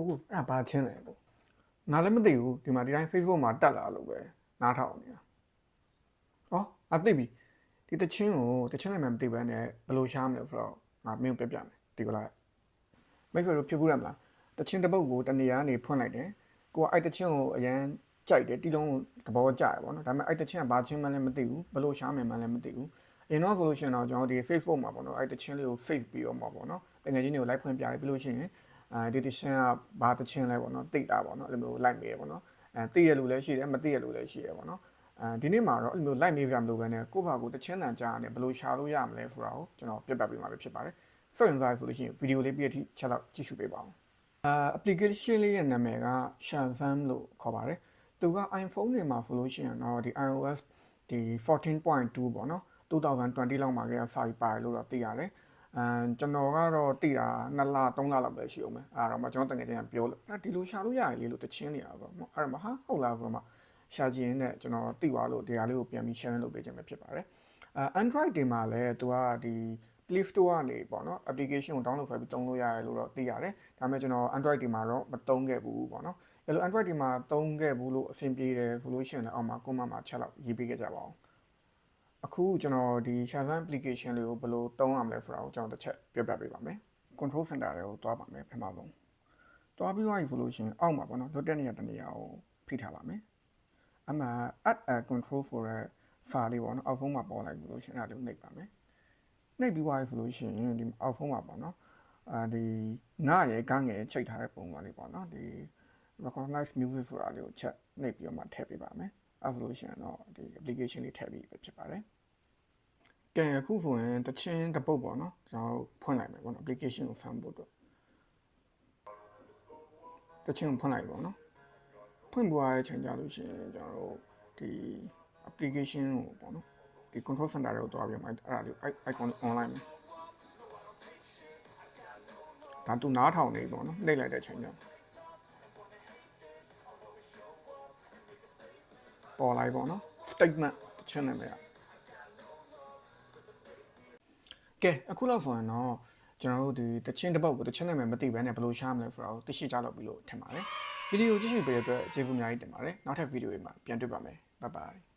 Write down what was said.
အခုအဲ့ဒါဘာချင်းလဲကိုငါလည်းမသိဘူးဒီမှာဒီတိုင်း Facebook မှာတက်လာလို့ပဲနားထောင်နေတာဟောအသိပြီဒီတချင်းလည်းမသိဘဲနဲ့ဘယ်လိုရှားမလဲဆိုတော့ငါမင်းကိုပြပြမယ်ဒီကလားမိတ်ဆွေတို့ဖြစ်ဘူးရမလားတချင်းတစ်ပုတ်ကိုတနေရာကနေဖွင့်လိုက်တယ်ကိုကအဲ့တချင်းကိုအရန်ကြိုက်တယ်တီလုံးသဘောကျတယ်ပေါ့နော်ဒါပေမဲ့အဲ့တချင်းကဘာချင်းမှလည်းမသိဘူးဘယ်လိုရှားမယ်မှလည်းမသိဘူးအရင်တော့ဆိုလို့ရှိရင်တော့ကျွန်တော်ဒီ Facebook မှာပေါ့နော်အဲ့တချင်းလေးကို save ပြီးတော့မှာပေါ့နော်တကယ်ချင်းတွေကို like ဖွင့်ပြလိုက်ပြီးလို့ရှိရင်ဒီတချင်းကဘာတချင်းလဲပေါ့နော်သိတာပေါ့နော်အဲ့လိုမျိုး like မေးရပေါ့နော်သိရလူလည်းရှိတယ်မသိရလူလည်းရှိတယ်ပေါ့နော်ဒီနေ့မှာတော့အဲ့လို like မေးပြမလို့ပဲနဲ့ကိုယ့်ဘာကိုတချင်းတန်ကြားရတယ်ဘယ်လိုရှာလို့ရမလဲဆိုတာကိုကျွန်တော်ပြပြပေးမှာပဲဖြစ်ပါတယ်စိတ်ဝင်စားဆိုလို့ရှိရင်ဗီဒီယိုလေးပြည့်အထိချက်တော့ကြည့်ရှုပေးပါအောင်application လေးရဲ့နာမည်က Shazam လို့ခေါ်ပါတယ်သူက iPhone တွေမှာဆိုလို့ရှိရင်တော့ဒီ iOS ဒီ 14.2 ပေါ့နော်2020လောက်မှာကစာပြီးပါတယ်လို့တော့သိရတယ်ကျွန်တော်ကတော့သိတာ2လ3လလောက်ပဲရှိအောင်မယ်အဲ့တော့မှကျွန်တော်တကယ်တမ်းပြောလို့ဒီလိုရှာလို့ရတယ်လေလို့တချင်းနေရပါတော့အဲ့တော့မှဟာဟုတ်လားဆိုတော့မှရှာကြည့်နဲ့ကျွန်တော်သိသွားလို့ဒီဟာလေးကိုပြန်ပြီး share လုပ်ပေးခြင်းပဲဖြစ်ပါတယ်Android တွေမှာလည်းသူကဒီ Play Store ကနေပေါ့နော် application ကို download လုပ်ပြီးသုံးလို့ရတယ်လို့တော့သိရတယ်ဒါပေမဲ့ကျွန်တော် Android တွေမှာတော့မသုံးခဲ့ဘူးပေါ့နော်အဲ့လို Android တွေမှာသုံးခဲ့ဘူးလို့အဆင်ပြေတယ်ဆိုလို့ရှိရင်လည်းအောက်မှာ comment မှာချက်လောက်ရေးပေးခဲ့ကြပါအောင်အခုကျွန်တော်ဒီ Shazam application လေးကိုဘယ်လိုသုံးရမလဲဆိုတာကိုကျွန်တော်တစ်ချက်ပြောပြပေးပါမယ် control center တွေကိုတွားပါမယ်ပထမဆုံးတွားပြီးသွားပြီဆိုလို့ရှိရင်အောက်မှာပေါ့နော်လွတ်တဲ့နေရာတစ်နေရာကိုဖိထားပါမယ်အမှ add a control for တဲ့စာလေးပေါ့နော်အောက်ဆုံးမှာပေါ်လိုက်လို့ရှိရင်အဲ့ဒါလေးနှိပ်ပါမယ်နှိပ်ပြီးသွားပြီဆိုလို့ရှိရင်ဒီအောက်ဆုံးမှာပေါ့နော်ဒီငါရဲ့ကငယ်ချိန်ထားတဲ့ပုံစံလေးပေါ့နော်ဒီ recognize music ဆိုတာလေးကိုချက်နှိပ်ပြီးတော့မှထည့်ပေးပါမယ်အဲ့လိုရှင်တော့ဒီ application လေးထည့်ပြီးပဲဖြစ်ပါတယ်ကဲအခုဆိုရင်တချင်းတစ်ပုတ်ပေါ့နော်ကျွန်တော်ဖွင့်လိုက်မယ်ပေါ့နော် application ကိုဆမ်းဖို့တော့တချင်းဖွင့်လိုက်ပေါ့နော်ဖွင့်ပွားရဲ့ချိန်ကြလို့ရှိရင်ကျွန်တော်တို့ဒီ application ကိုပေါ့နော်ဒီ control center တွေကိုတွားပြီးမှအဲ့ဒါလေး icon online ဒါသူနားထောင်နေပေါ့နော်နှိပ်လိုက်တဲ့ချိန်ကျပေါ်လိုက်ပေါ့နော် statement တချင်းနာမည်ကဲအခုလောက်ဆိုရင်တော့ကျွန်တော်တို့ဒီတချင်းတစ်ပုတ်ကိုတချင်းနာမည်မသိဘဲနဲ့ဘယ်လိုရှားမလဲဆိုတာကိုသိရှိကြတော့ပြီလို့ထင်ပါတယ်ဗီဒီယိုကြည့်ရှုပေးတဲ့အတွက်ကျေးဇူးအများကြီးတင်ပါတယ်နောက်ထပ်ဗီဒီယိုတွေမှာပြန်တွေ့ပါမယ် bye bye